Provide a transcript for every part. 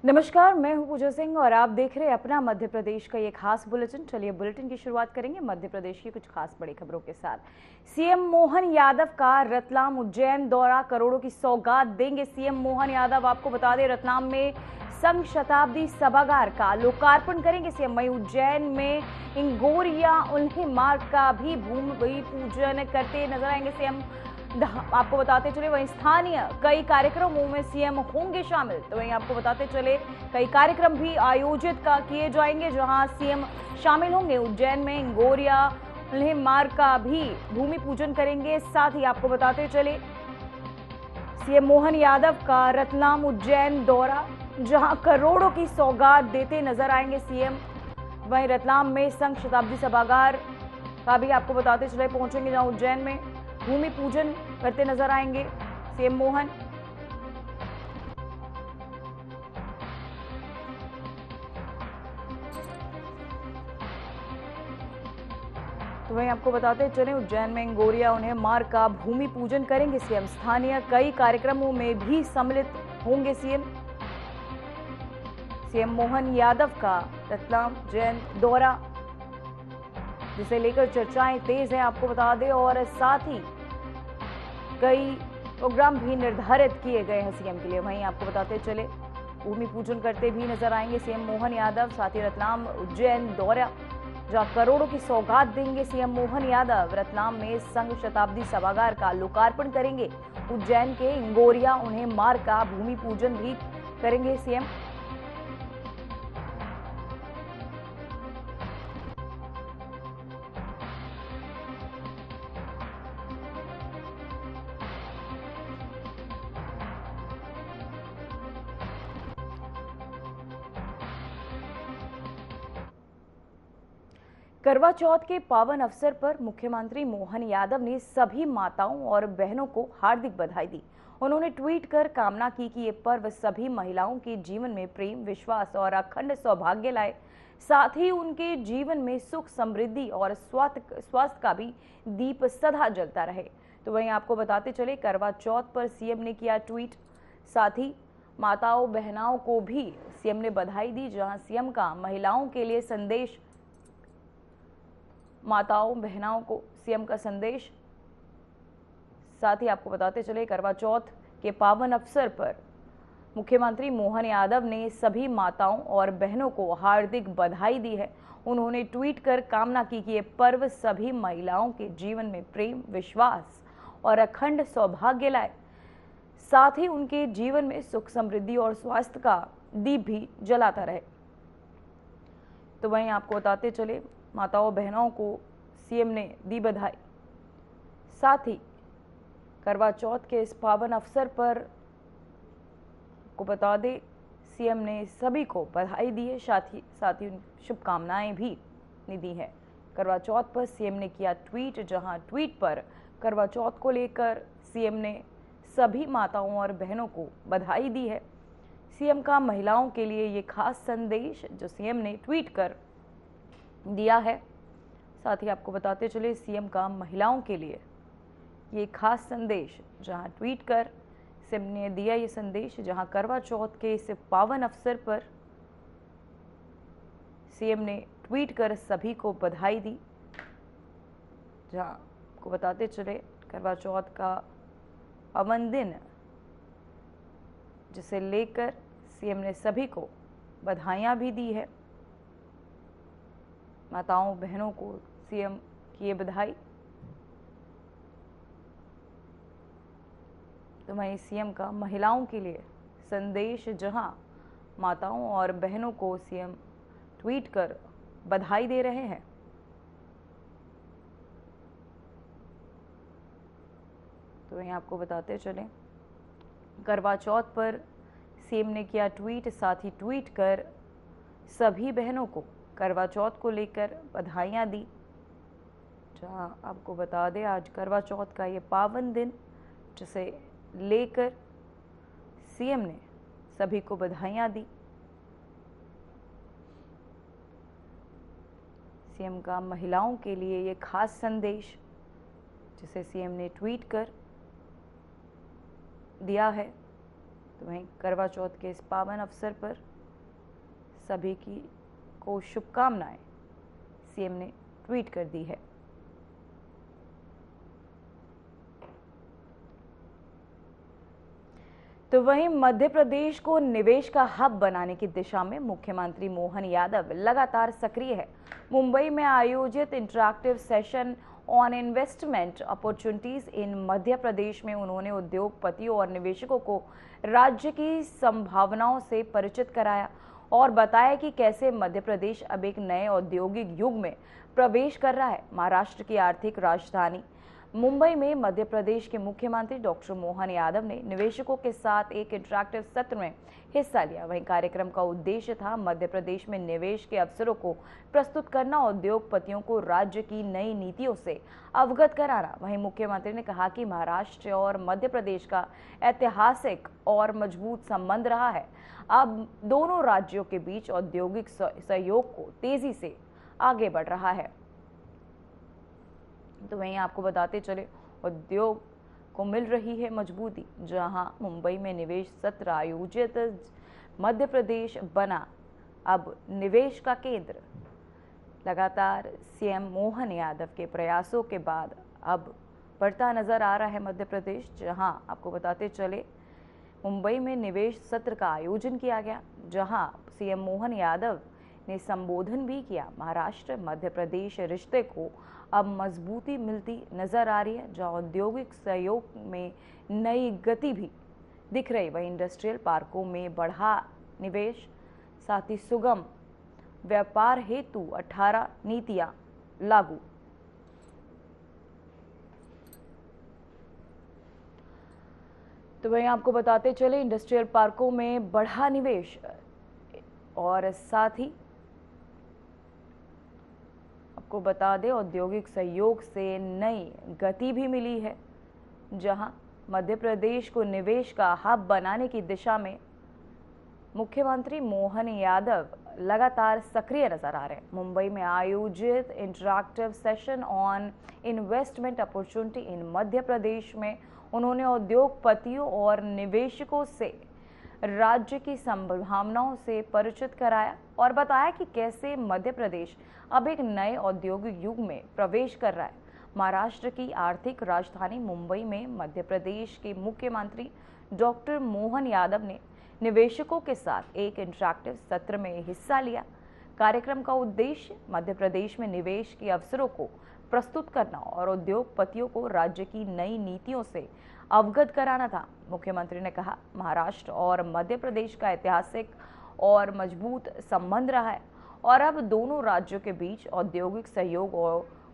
नमस्कार, मैं हूं पूजा सिंह और आप देख रहे हैं अपना मध्य प्रदेश का ये खास बुलेटिन। चलिए बुलेटिन की शुरुआत करेंगे मध्य प्रदेश की कुछ खास बड़ी खबरों के साथ। सीएम मोहन यादव का रतलाम उज्जैन दौरा, करोड़ों की सौगात देंगे सीएम मोहन यादव। आपको बता दें रतलाम में संघ शताब्दी सभागार का लोकार्पण करेंगे सीएम। वहीं उज्जैन में इंगोरिया उन्हें मार्ग का भी भूमि पूजन करते नजर आएंगे सीएम। आपको बताते चले वहीं स्थानीय कई कार्यक्रमों में सीएम होंगे शामिल। तो वहीं आपको बताते चले कई कार्यक्रम भी आयोजित किए जाएंगे जहां सीएम शामिल होंगे। उज्जैन में इंगोरिया उन्हें मार्ग का भी भूमि पूजन करेंगे। साथ ही आपको बताते चले सीएम मोहन यादव का रतलाम उज्जैन दौरा, जहां करोड़ों की सौगात देते नजर आएंगे सीएम। वहीं रतलाम में संघ शताब्दी सभागार का भी आपको बताते चले पहुंचेंगे, जहां उज्जैन में भूमि पूजन करते नजर आएंगे सीएम मोहन। तो वहीं आपको बताते चले उज्जैन में इंगोरिया उन्हें मार्ग का भूमि पूजन करेंगे सीएम। स्थानीय कई कार्यक्रमों में भी सम्मिलित होंगे सीएम। सीएम मोहन यादव का रतलाम उज्जैन दौरा, जिसे लेकर चर्चाएं तेज हैं आपको बता दें, और साथ ही कई प्रोग्राम भी निर्धारित किए गए हैं सीएम के लिए। वहीं आपको बताते चले भूमि पूजन करते भी नजर आएंगे सीएम मोहन यादव। साथ ही रतलाम उज्जैन दौरा, जहां करोड़ों की सौगात देंगे सीएम मोहन यादव। रतलाम में संघ शताब्दी सभागार का लोकार्पण करेंगे। उज्जैन के इंगोरिया उन्हें मार्ग का भूमि पूजन भी करेंगे सीएम। करवा चौथ के पावन अवसर पर मुख्यमंत्री मोहन यादव ने सभी माताओं और बहनों को हार्दिक बधाई दी। उन्होंने ट्वीट कर कामना की कि ये पर्व सभी महिलाओं के जीवन में प्रेम, विश्वास और अखंड सौभाग्य लाए। साथ ही उनके जीवन में सुख, समृद्धि और स्वास्थ्य का भी दीप सदा जलता रहे। तो वहीं आपको बताते चले करवा चौथ पर सीएम ने किया ट्वीट। साथ ही माताओं बहनाओं को भी सीएम ने बधाई दी, जहां सीएम का महिलाओं के लिए संदेश, माताओं बहनाओं को सीएम का संदेश। साथ ही आपको बताते चले करवा चौथ के पावन अवसर पर मुख्यमंत्री मोहन यादव ने सभी माताओं और बहनों को हार्दिक बधाई दी है। उन्होंने ट्वीट कर कामना की कि ये पर्व सभी महिलाओं के जीवन में प्रेम, विश्वास और अखंड सौभाग्य लाए। साथ ही उनके जीवन में सुख, समृद्धि और स्वास्थ्य का दीप भी जलाता रहे। तो वहीं आपको बताते चले माताओं बहनों को सीएम ने दी बधाई। साथ ही करवा चौथ के इस पावन अवसर पर को बता दें सीएम ने सभी को बधाई दी है, साथ ही शुभकामनाएं भी दी है। करवा चौथ पर सीएम ने किया ट्वीट, जहां ट्वीट पर करवा चौथ को लेकर सीएम ने सभी माताओं और बहनों को बधाई दी है। सीएम का महिलाओं के लिए ये खास संदेश जो सीएम ने ट्वीट कर दिया है। साथ ही आपको बताते चले सीएम का महिलाओं के लिए ये खास संदेश, जहां ट्वीट कर सीएम ने दिया ये संदेश, जहां करवा चौथ के इस पावन अवसर पर सीएम ने ट्वीट कर सभी को बधाई दी। जहां आपको बताते चले करवा चौथ का पावन दिन, जिसे लेकर सीएम ने सभी को बधाइयां भी दी है। माताओं बहनों को सीएम की ये बधाई। तो वहीं सीएम का महिलाओं के लिए संदेश, जहां माताओं और बहनों को सीएम ट्वीट कर बधाई दे रहे हैं। तो वहीं आपको बताते चलें करवा चौथ पर सीएम ने किया ट्वीट। साथ ही ट्वीट कर सभी बहनों को करवा चौथ को लेकर बधाइयां दी। जहां आपको बता दें आज करवा चौथ का ये पावन दिन, जिसे लेकर सीएम ने सभी को बधाइयां दी। सीएम का महिलाओं के लिए ये खास संदेश, जिसे सीएम ने ट्वीट कर दिया है। तो वहीं करवा चौथ के इस पावन अवसर पर सभी को शुभकामनाएं सीएम ने ट्वीट कर दी है। तो वहीं मध्य प्रदेश को निवेश का हब बनाने की दिशा में मुख्यमंत्री मोहन यादव लगातार सक्रिय है। मुंबई में आयोजित interactive session on investment opportunities in Madhya Pradesh में उन्होंने उद्योगपतियों और निवेशकों को राज्य की संभावनाओं से परिचित कराया और बताया कि कैसे मध्य प्रदेश अब एक नए औद्योगिक युग में प्रवेश कर रहा है। महाराष्ट्र की आर्थिक राजधानी मुंबई में मध्य प्रदेश के मुख्यमंत्री डॉक्टर मोहन यादव ने निवेशकों के साथ एक इंटरैक्टिव सत्र में हिस्सा लिया। वहीं कार्यक्रम का उद्देश्य था मध्य प्रदेश में निवेश के अवसरों को प्रस्तुत करना, उद्योगपतियों को राज्य की नई नीतियों से अवगत कराना। वहीं मुख्यमंत्री ने कहा कि महाराष्ट्र और मध्य प्रदेश का ऐतिहासिक और मजबूत संबंध रहा है। अब दोनों राज्यों के बीच औद्योगिक सहयोग को तेजी से आगे बढ़ रहा है। तो वहीं आपको बताते चले, उद्योग को मिल रही है मजबूती। जहां मुंबई में निवेश सत्र आयोजित, मध्य प्रदेश बना अब निवेश का केंद्र। लगातार सीएम मोहन यादव के प्रयासों के बाद अब बढ़ता नजर आ रहा है मध्य प्रदेश। जहां आपको बताते चले, मुंबई में निवेश सत्र का आयोजन किया गया, जहां सीएम मोहन यादव ने संबोधन भी किया। महाराष्ट्र मध्य प्रदेश रिश्ते को अब मजबूती मिलती नजर आ रही है, जहां औद्योगिक सहयोग में नई गति भी दिख रही। वहीं इंडस्ट्रियल पार्कों में बढ़ा निवेश, साथ ही सुगम व्यापार हेतु 18 नीतियां लागू। तो वहीं आपको बताते चले, इंडस्ट्रियल पार्कों में बढ़ा निवेश और साथ ही आपको बता दें औद्योगिक सहयोग से नई गति भी मिली है, जहां मध्य प्रदेश को निवेश का हब बनाने की दिशा में मुख्यमंत्री मोहन यादव लगातार सक्रिय नजर आ रहे हैं। मुंबई में आयोजित interactive session on investment opportunity in Madhya Pradesh में उन्होंने उद्योगपतियों और निवेशकों से राज्य की संभावनाओं से परिचित कराया और बताया कि कैसे मध्य प्रदेश अब एक नए औद्योगिक युग में प्रवेश कर रहा है। महाराष्ट्र की आर्थिक राजधानी मुंबई में मध्य प्रदेश के मुख्यमंत्री डॉक्टर मोहन यादव ने निवेशकों के साथ एक इंटरैक्टिव सत्र में हिस्सा लिया। कार्यक्रम का उद्देश्य मध्य प्रदेश में निवेश के अवसरों को प्रस्तुत करना और उद्योगपतियों को राज्य की नई नीतियों से अवगत कराना था। मुख्यमंत्री ने कहा, महाराष्ट्र और मध्य प्रदेश का ऐतिहासिक और मजबूत संबंध रहा है और अब दोनों राज्यों के बीच औद्योगिक सहयोग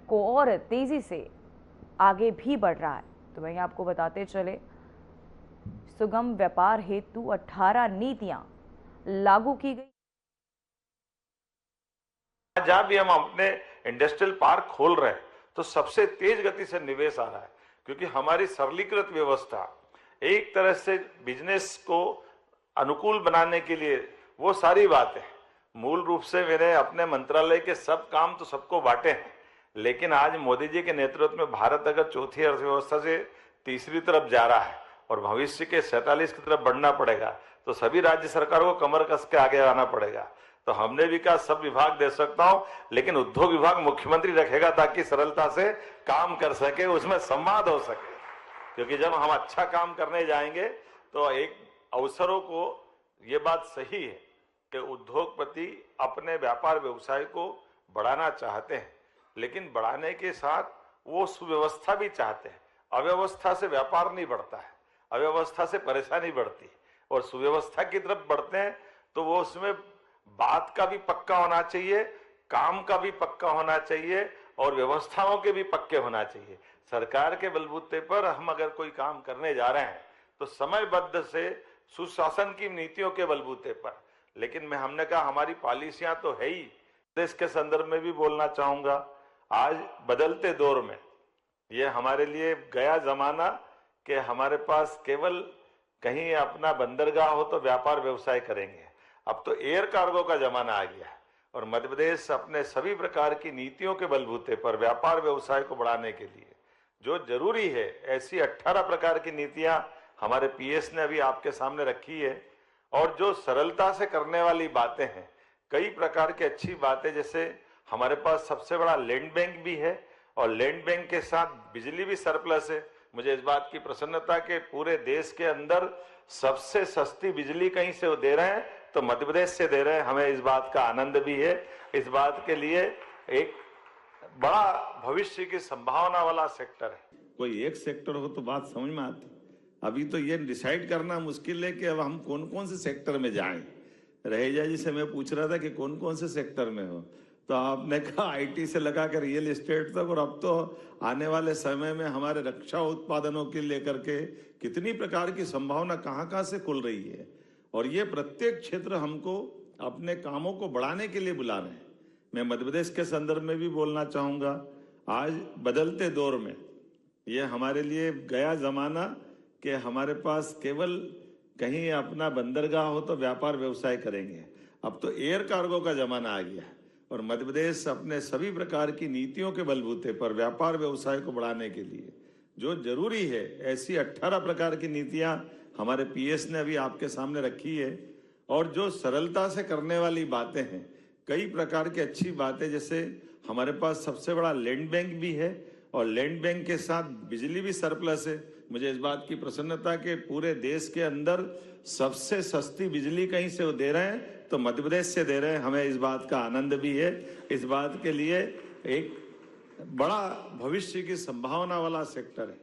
को और तेजी से आगे भी बढ़ रहा है। तो वहीं आपको बताते चले, सुगम व्यापार हेतु 18 नीतियां लागू की गई। जहां भी हम अपने इंडस्ट्रियल पार्क खोल रहे हैं तो सबसे तेज गति से निवेश आ रहा है, क्योंकि हमारी सरलीकृत व्यवस्था एक तरह से बिजनेस को अनुकूल बनाने के लिए वो सारी बातें मूल रूप से मैंने अपने मंत्रालय के सब काम तो सबको बांटे हैं, लेकिन आज मोदी जी के नेतृत्व में भारत अगर चौथी अर्थव्यवस्था से तीसरी तरफ जा रहा है और भविष्य के 47 की तरफ बढ़ना पड़ेगा, तो सभी राज्य सरकारों को कमर कस के आगे आना पड़ेगा। तो हमने भी कहा सब विभाग दे सकता हूं, लेकिन उद्योग विभाग मुख्यमंत्री रखेगा ताकि सरलता से काम कर सके, उसमें संवाद हो सके। क्योंकि जब हम अच्छा काम करने जाएंगे तो एक अवसरों को, ये बात सही है कि उद्योगपति अपने व्यापार व्यवसाय को बढ़ाना चाहते हैं, लेकिन बढ़ाने के साथ वो सुव्यवस्था भी चाहते हैं। अव्यवस्था से व्यापार नहीं बढ़ता है, अव्यवस्था से परेशानी बढ़ती है, और सुव्यवस्था की तरफ बढ़ते हैं तो वो उसमें बात का भी पक्का होना चाहिए, काम का भी पक्का होना चाहिए और व्यवस्थाओं के भी पक्के होना चाहिए। सरकार के बलबूते पर हम अगर कोई काम करने जा रहे हैं तो समयबद्ध से सुशासन की नीतियों के बलबूते पर, लेकिन हमने कहा हमारी पॉलिसियां तो है ही। देश के संदर्भ में भी बोलना चाहूंगा, आज बदलते दौर में ये हमारे लिए गया जमाना कि हमारे पास केवल कहीं अपना बंदरगाह हो तो व्यापार व्यवसाय करेंगे। अब तो एयर कार्गो का जमाना आ गया है और मध्य प्रदेश अपने सभी प्रकार की नीतियों के बलबूते पर व्यापार व्यवसाय को बढ़ाने के लिए जो जरूरी है, ऐसी 18 प्रकार की नीतियां हमारे पीएस ने अभी आपके सामने रखी है। और जो सरलता से करने वाली बातें हैं, कई प्रकार की अच्छी बातें, जैसे हमारे पास सबसे बड़ा लैंड बैंक भी है और लैंड बैंक के साथ बिजली भी सरप्लस है। मुझे इस बात की प्रसन्नता कि पूरे देश के अंदर सबसे सस्ती बिजली कहीं से वो दे रहे हैं तो मध्य प्रदेश से दे रहे हैं। हमें इस बात का आनंद भी है। इस बात के लिए एक बड़ा भविष्य की संभावना वाला सेक्टर है। कोई एक सेक्टर हो तो बात समझ में आती। अभी तो ये डिसाइड करना मुश्किल है कि अब हम कौन कौन से सेक्टर में जाएं। रहेजा जी से मैं पूछ रहा था कि कौन कौन से सेक्टर में हो, तो आपने कहा आईटी से लगा कर रियल एस्टेट तक, और अब तो आने वाले समय में हमारे रक्षा उत्पादनों के लेकर के कितनी प्रकार की संभावना कहाँ से खुल रही है। और ये प्रत्येक क्षेत्र हमको अपने कामों को बढ़ाने के लिए बुला रहे हैं। मैं मध्य प्रदेश के संदर्भ में भी बोलना चाहूँगा, आज बदलते दौर में ये हमारे लिए गया जमाना कि हमारे पास केवल कहीं अपना बंदरगाह हो तो व्यापार व्यवसाय करेंगे। अब तो एयर कार्गो का जमाना आ गया और मध्य प्रदेश अपने सभी प्रकार की नीतियों के बलबूते पर व्यापार व्यवसाय को बढ़ाने के लिए जो जरूरी है, ऐसी 18 प्रकार की नीतियां हमारे पीएस ने अभी आपके सामने रखी है। और जो सरलता से करने वाली बातें हैं, कई प्रकार की अच्छी बातें, जैसे हमारे पास सबसे बड़ा लैंड बैंक भी है और लैंड बैंक के साथ बिजली भी सरप्लस है। मुझे इस बात की प्रसन्नता कि पूरे देश के अंदर सबसे सस्ती बिजली कहीं से वो दे रहे हैं तो मध्य प्रदेश से दे रहे हैं। हमें इस बात का आनंद भी है। इस बात के लिए एक बड़ा भविष्य की संभावना वाला सेक्टर है।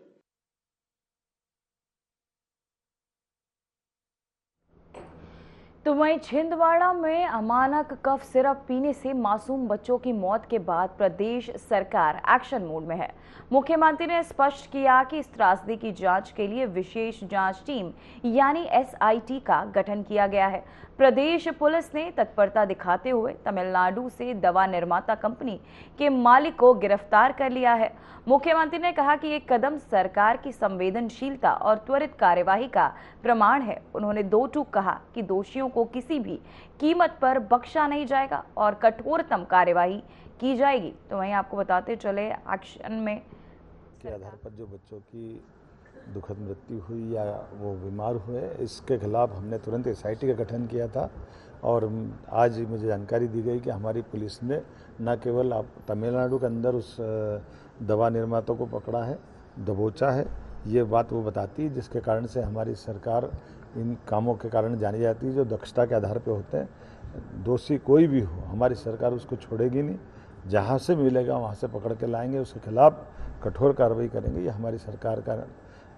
तो वहीं छिंदवाड़ा में अमानक कफ सिरप पीने से मासूम बच्चों की मौत के बाद प्रदेश सरकार एक्शन मोड में है। मुख्यमंत्री ने स्पष्ट किया कि इस त्रासदी की जांच के लिए विशेष जांच टीम यानी एसआईटी का गठन किया गया है। प्रदेश पुलिस ने तत्परता दिखाते हुए तमिलनाडु से दवा निर्माता कंपनी के मालिक को गिरफ्तार कर लिया है। मुख्यमंत्री ने कहा कि एक कदम सरकार की संवेदनशीलता और त्वरित कार्यवाही का प्रमाण है। उन्होंने दो टूक कहा कि दोषियों को किसी भी कीमत पर बख्शा नहीं जाएगा और कठोरतम कार्यवाही की जाएगी। तो वहीं आपको बताते चले एक्शन में के आधार पर जो बच्चों की दुखद मृत्यु हुई या वो बीमार हुए, इसके खिलाफ हमने तुरंत एसआईटी का गठन किया था। और आज मुझे जानकारी दी गई कि हमारी पुलिस ने न केवल तमिलनाडु के अंदर उस दवा निर्माता को पकड़ा है, दबोचा है, ये बात वो बताती है जिसके कारण से हमारी सरकार इन कामों के कारण जानी जाती है जो दक्षता के आधार पे होते हैं। दोषी कोई भी हो, हमारी सरकार उसको छोड़ेगी नहीं। जहाँ से मिलेगा वहाँ से पकड़ के लाएंगे, उसके खिलाफ कठोर कार्रवाई करेंगे। ये हमारी सरकार का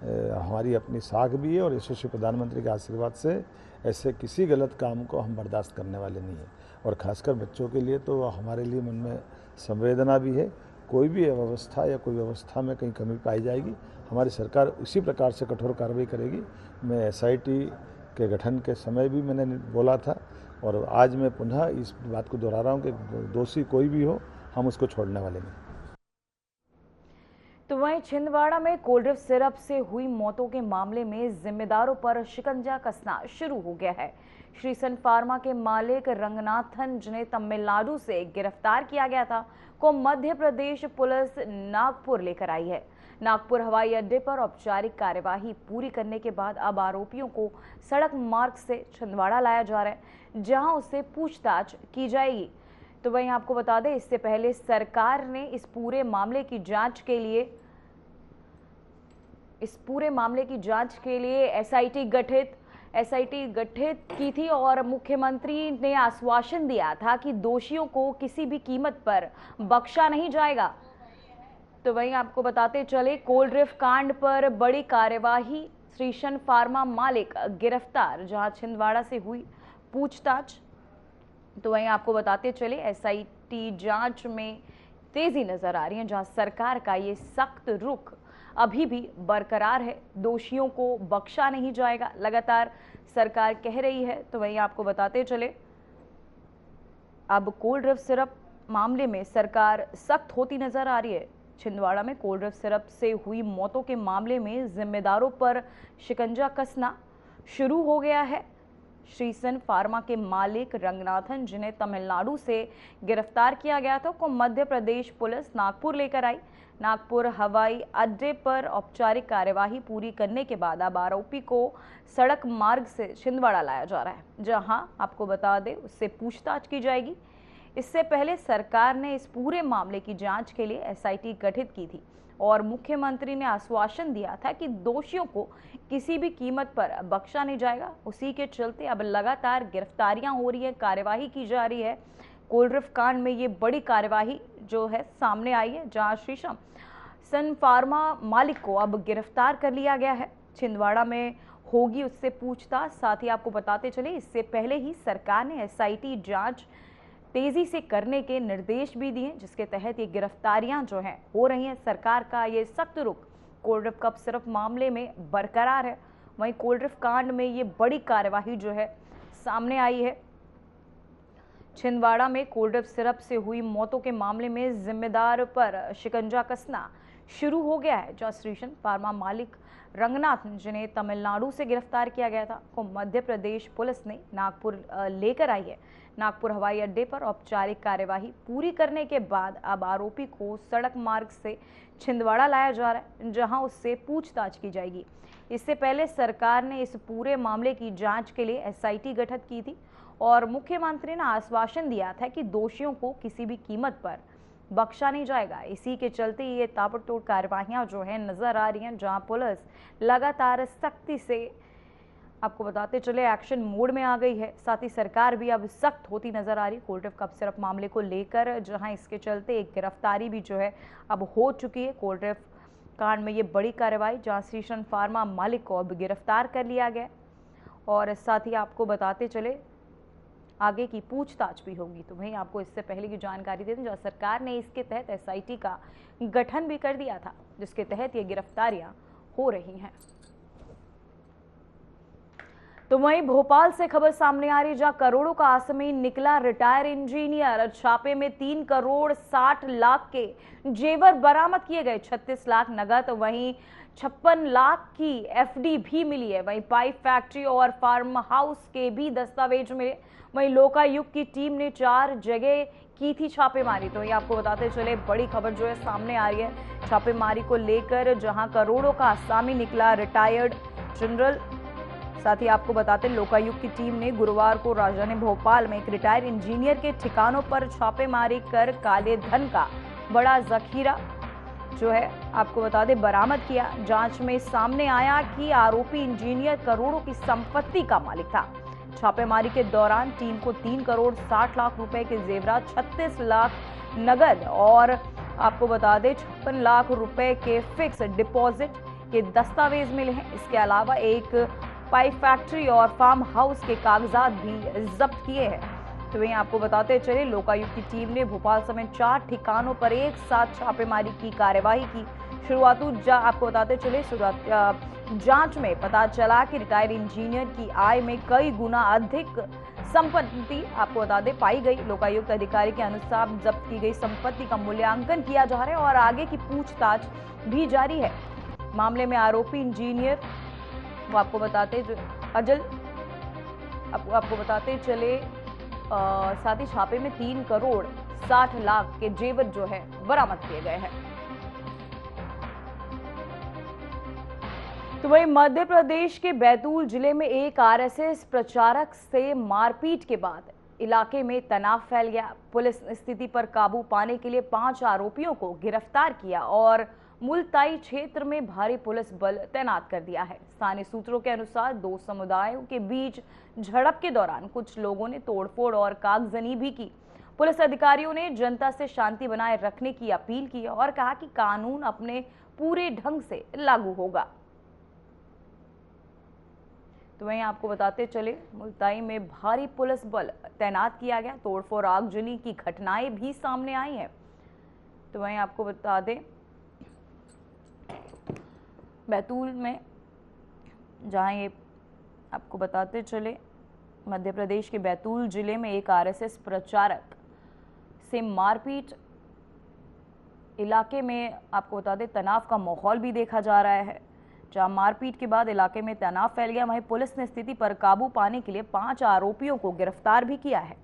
हमारी अपनी साख भी है और यशस्वी प्रधानमंत्री के आशीर्वाद से ऐसे किसी गलत काम को हम बर्दाश्त करने वाले नहीं हैं। और खासकर बच्चों के लिए तो हमारे लिए मन में संवेदना भी है। कोई भी अव्यवस्था या कोई व्यवस्था में कहीं कमी पाई जाएगी, हमारी सरकार उसी प्रकार से कठोर कार्रवाई करेगी। मैं एसआईटी के गठन के समय भी मैंने बोला था और आज मैं पुनः इस बात को दोहरा रहा हूँ कि दोषी कोई भी हो, हम उसको छोड़ने वाले नहीं। तो वहीं छिंदवाड़ा में कोल्ड ड्रिंक सिरप से हुई मौतों के मामले में जिम्मेदारों पर शिकंजा कसना शुरू हो गया है। श्री सन फार्मा के मालिक रंगनाथन, जिन्हें तमिलनाडु से गिरफ्तार किया गया था, को मध्य प्रदेश पुलिस नागपुर लेकर आई है। नागपुर हवाई अड्डे पर औपचारिक कार्यवाही पूरी करने के बाद अब आरोपियों को सड़क मार्ग से छिंदवाड़ा लाया जा रहा है, जहां उससे पूछताछ की जाएगी। तो वहीं आपको बता दें, इससे पहले सरकार ने इस पूरे मामले की जांच के लिए एसआईटी गठित की थी और मुख्यमंत्री ने आश्वासन दिया था कि दोषियों को किसी भी कीमत पर बख्शा नहीं जाएगा। तो वहीं आपको बताते चले, कोल्ड ड्रिंक कांड पर बड़ी कार्यवाही, श्री सन फार्मा मालिक गिरफ्तार, जहां छिंदवाड़ा से हुई पूछताछ। तो वहीं आपको बताते चले, एसआईटी जांच में तेजी नजर आ रही है, जहां सरकार का ये सख्त रुख अभी भी बरकरार है। दोषियों को बख्शा नहीं जाएगा, लगातार सरकार कह रही है। तो वहीं आपको बताते चले, अब कोल्ड ड्रिंक सिरप मामले में सरकार सख्त होती नजर आ रही है। छिंदवाड़ा में कोल्ड ड्रिंक सिरप से हुई मौतों के मामले में जिम्मेदारों पर शिकंजा कसना शुरू हो गया है। श्रीसन फार्मा के मालिक रंगनाथन, जिन्हें तमिलनाडु से गिरफ्तार किया गया था, को मध्य प्रदेश पुलिस नागपुर लेकर आई। नागपुर हवाई अड्डे पर औपचारिक कार्यवाही पूरी करने के बाद अब आरोपी को सड़क मार्ग से छिंदवाड़ा लाया जा रहा है, जहां आपको बता दें उससे पूछताछ की जाएगी। इससे पहले सरकार ने इस पूरे मामले की जांच के लिए एसआईटी गठित की थी और मुख्यमंत्री ने आश्वासन दिया था कि दोषियों को किसी भी कीमत पर बख्शा नहीं जाएगा। उसी के चलते अब लगातार गिरफ्तारियां हो रही है, कार्यवाही की जा रही है। कोलड्रिफ्ट कांड में ये बड़ी कार्यवाही जो है सामने आई है, जहां श्रीसन फार्मा मालिक को अब गिरफ्तार कर लिया गया है। छिंदवाड़ा में होगी उससे पूछताछ। साथ ही आपको बताते चले, इससे पहले ही सरकार ने एसआईटी जांच तेजी से करने के निर्देश भी दिए, जिसके तहत ये गिरफ्तारियां जो हैं हो रही हैं। सरकार का ये सख्त रुख कोलड्रिफ्ट कप सिरप मामले में बरकरार है। वहीं कोलड्रिफ्ट कांड में ये बड़ी कार्यवाही जो है सामने आई है। छिंदवाड़ा में कोलड्रिफ्ट सिरप से हुई मौतों के मामले में जिम्मेदार पर शिकंजा कसना शुरू हो गया है, जहां श्रीसन फार्मा मालिक रंगनाथ, जिन्हें तमिलनाडु से गिरफ्तार किया गया था, को मध्य प्रदेश पुलिस ने नागपुर लेकर आई है। नागपुर हवाई अड्डे पर औपचारिक कार्यवाही पूरी करने के बाद अब आरोपी को सड़क मार्ग से छिंदवाड़ा लाया जा रहा है, जहां उससे पूछताछ की जाएगी। इससे पहले सरकार ने इस पूरे मामले की जांच के लिए एसआईटी गठित की थी और मुख्यमंत्री ने आश्वासन दिया था कि दोषियों को किसी भी कीमत पर बख्शा नहीं जाएगा। इसी के चलते ये ताबड़तोड़ कार्यवाहियां जो है नजर आ रही हैं, जहां पुलिस लगातार सख्ती से आपको बताते चले एक्शन मोड में आ गई है। साथ ही सरकार भी अब सख्त होती नजर आ रही कोलड्रिफ्ट कप सिरप मामले को लेकर, जहां इसके चलते एक गिरफ्तारी भी जो है अब हो चुकी है। कोलड्रिफ्ट कांड में ये बड़ी कार्रवाई, जहां श्रीसन फार्मा मालिक को अब गिरफ्तार कर लिया गया और साथ ही आपको बताते चले आगे की पूछताछ भी होगी। तो वहीं आपको इससे पहले की जानकारी दे दें, जहां सरकार ने इसके तहत एसआईटी का गठन भी कर दिया था, जिसके तहत ये गिरफ्तारियां हो रही हैं। तो वहीं भोपाल से खबर सामने आ रही, जहां करोड़ों का आसमी निकला रिटायर इंजीनियर। छापे में 3 करोड़ 60 लाख के जेवर बरामद किए गए, 36 लाख नगद, वहीं 56 लाख की एफडी भी मिली है। वहीं पाइप फैक्ट्री और फार्म हाउस के भी दस्तावेज मिले। वहीं लोकायुक्त की टीम ने 4 जगह की थी छापेमारी। तो ये आपको बताते चले बड़ी खबर जो है सामने आ रही है छापेमारी को लेकर, जहां करोड़ों का आसामी निकला रिटायर्ड जनरल। साथ ही आपको बताते लोकायुक्त की टीम ने गुरुवार को राजधानी भोपाल में एक रिटायर्ड इंजीनियर के ठिकानों पर छापेमारी कर काले धन का बड़ा जखीरा जो है आपको बता दें बरामद किया। जांच में सामने आया कि आरोपी इंजीनियर करोड़ों की संपत्ति का मालिक था। छापेमारी के दौरान टीम को 3 करोड़ 60 लाख रुपए के जेवरात, 36 लाख नगद और आपको बता दें 56 लाख रुपए के फिक्स डिपॉजिट के दस्तावेज मिले हैं। इसके अलावा एक पाइप फैक्ट्री और फार्म हाउस के कागजात भी जब्त किए हैं। तो वहीं आपको बताते चले लोकायुक्त की टीम ने भोपाल समेत 4 ठिकानों पर एक साथ छापेमारी की कार्यवाही की। आपको बताते चले जांच में पता चला कि रिटायर्ड इंजीनियर की आय में कई गुना अधिक संपत्ति आपको बता दें पाई गई। लोकायुक्त अधिकारी के अनुसार जब्त की गई संपत्ति का मूल्यांकन किया जा रहा है और आगे की पूछताछ भी जारी है। मामले में आरोपी इंजीनियर वो आपको बताते आपको बताते चले साथ ही छापे में 3 करोड़ 60 लाख के जेवर जो है बरामद किए गए हैं। तो वहीं मध्य प्रदेश के बैतूल जिले में एक आरएसएस प्रचारक से मारपीट के बाद इलाके में तनाव फैल गया। पुलिस ने स्थिति पर काबू पाने के लिए 5 आरोपियों को गिरफ्तार किया और मुल्ताई क्षेत्र में भारी पुलिस बल तैनात कर दिया है। स्थानीय सूत्रों के अनुसार 2 समुदायों के बीच झड़प के दौरान कुछ लोगों ने तोड़फोड़ और कागजनी भी की। पुलिस अधिकारियों ने जनता से शांति बनाए रखने की अपील की और कहा कि कानून अपने पूरे ढंग से लागू होगा। तो वहीं आपको बताते चले मुल्ताई में भारी पुलिस बल तैनात किया गया। तोड़फोड़ आगजनी की घटनाएं भी सामने आई हैं। तो वहीं आपको बता दें बैतूल में जहां ये आपको बताते चले मध्य प्रदेश के बैतूल जिले में एक आरएसएस प्रचारक से मारपीट, इलाके में आपको बता दें तनाव का माहौल भी देखा जा रहा है। जहां मारपीट के बाद इलाके में तनाव फैल गया, वहीं पुलिस ने स्थिति पर काबू पाने के लिए 5 आरोपियों को गिरफ्तार भी किया है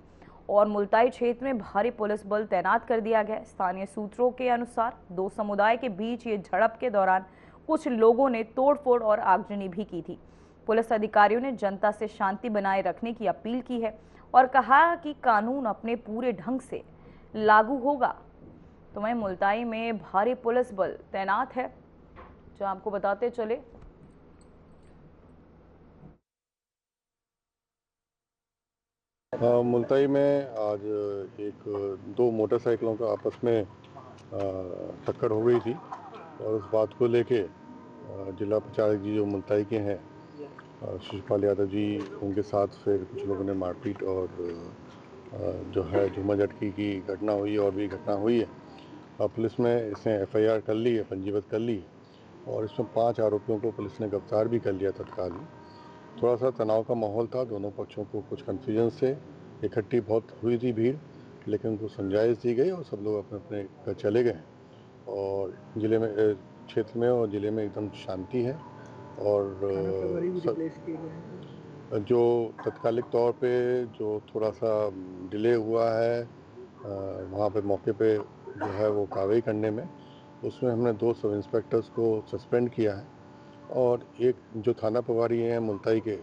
और मुल्ताई क्षेत्र में भारी पुलिस बल तैनात कर दिया गया है। स्थानीय सूत्रों के अनुसार दो समुदाय के बीच ये झड़प के दौरान कुछ लोगों ने तोड़फोड़ और आगजनी भी की थी। पुलिस अधिकारियों ने जनता से शांति बनाए रखने की अपील की है और कहा कि कानून अपने पूरे ढंग से लागू होगा। तो वहीं मुल्ताई में भारी पुलिस बल तैनात है, जो आपको बताते चले मुल्ताई में आज दो मोटरसाइकिलों का आपस में टक्कर हो गई थी और उस बात को लेके जिला प्रचारक जी जो मुल्ताई के हैं शिशुपाल यादव जी, उनके साथ फिर कुछ लोगों ने मारपीट और जो है झूमा झटकी की घटना हुई और भी घटना हुई है। पुलिस ने इसमें एफआईआर कर ली है, पंजीबद्ध कर ली है और इसमें 5 आरोपियों को पुलिस ने गिरफ्तार भी कर लिया तत्काल ही। थोड़ा सा तनाव का माहौल था, दोनों पक्षों को कुछ कन्फ्यूजन से इकट्ठी बहुत हुई थी भीड़, लेकिन उनको समझाइश दी गई और सब लोग अपने अपने घर चले गए और जिले में क्षेत्र में और जिले में एकदम शांति है। और जो तत्कालिक तौर पे जो थोड़ा सा डिले हुआ है वहाँ पे मौके पे जो है वो कार्रवाई करने में, उसमें हमने 2 सब इंस्पेक्टर्स को सस्पेंड किया है और एक जो थाना प्रभारी हैं मुल्ताई के,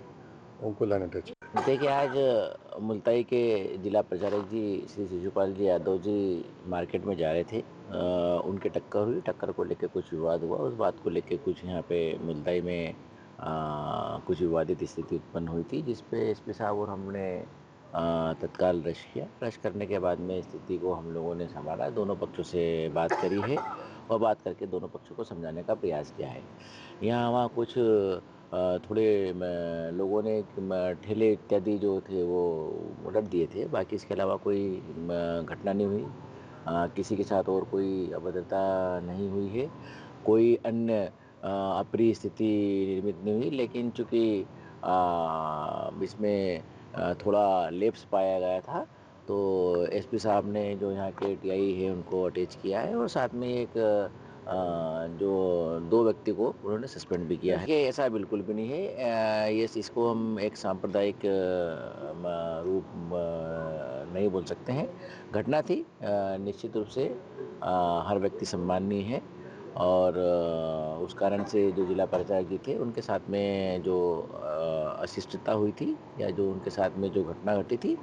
उनको लाइन अटैच। देखिए, आज मुल्ताई के जिला प्रचारक जी श्री शिशुपाल जी यादव जी मार्केट में जा रहे थे। उनके टक्कर हुई, टक्कर को लेकर कुछ विवाद हुआ। उस बात को लेकर कुछ यहाँ पे मुल्ताई में कुछ विवादित स्थिति उत्पन्न हुई थी, जिस पे एसपी साहब और हमने तत्काल रश किया। रश करने के बाद में स्थिति को हम लोगों ने संभाला, दोनों पक्षों से बात करी है और बात करके दोनों पक्षों को समझाने का प्रयास किया है। यहाँ वहाँ कुछ थोड़े लोगों ने ठेले इत्यादि जो थे वो उलट दिए थे। बाकी इसके अलावा कोई घटना नहीं हुई, किसी के साथ और कोई अभद्रता नहीं हुई है, कोई अन्य अप्रिय स्थिति निर्मित नहीं हुई। लेकिन चूँकि इसमें थोड़ा लेप्स पाया गया था, तो एसपी साहब ने जो यहाँ के टीआई है उनको अटैच किया है और साथ में एक जो 2 व्यक्ति को उन्होंने सस्पेंड भी किया है। ये ऐसा बिल्कुल भी नहीं है, ये इसको हम एक सांप्रदायिक रूप नहीं बोल सकते हैं। घटना थी, निश्चित रूप से हर व्यक्ति सम्माननीय है और उस कारण से जो जिला प्रचारक जी थे उनके साथ में जो अशिष्टता हुई थी या जो उनके साथ में जो घटना घटी थी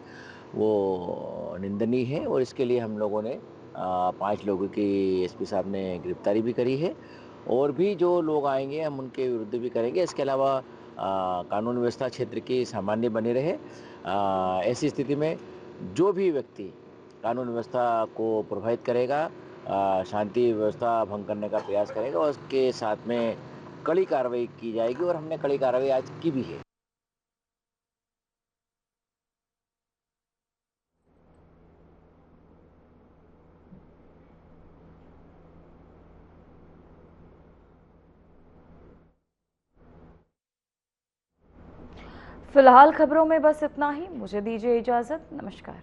वो निंदनीय है और इसके लिए हम लोगों ने 5 लोगों की एसपी साहब ने गिरफ्तारी भी करी है और भी जो लोग आएंगे हम उनके विरुद्ध भी करेंगे। इसके अलावा कानून व्यवस्था क्षेत्र की सामान्य बनी रहे। ऐसी स्थिति में जो भी व्यक्ति कानून व्यवस्था को प्रभावित करेगा, शांति व्यवस्था भंग करने का प्रयास करेगा और उसके साथ में कड़ी कार्रवाई की जाएगी और हमने कड़ी कार्रवाई आज की भी है। फिलहाल खबरों में बस इतना ही। मुझे दीजिए इजाजत। नमस्कार।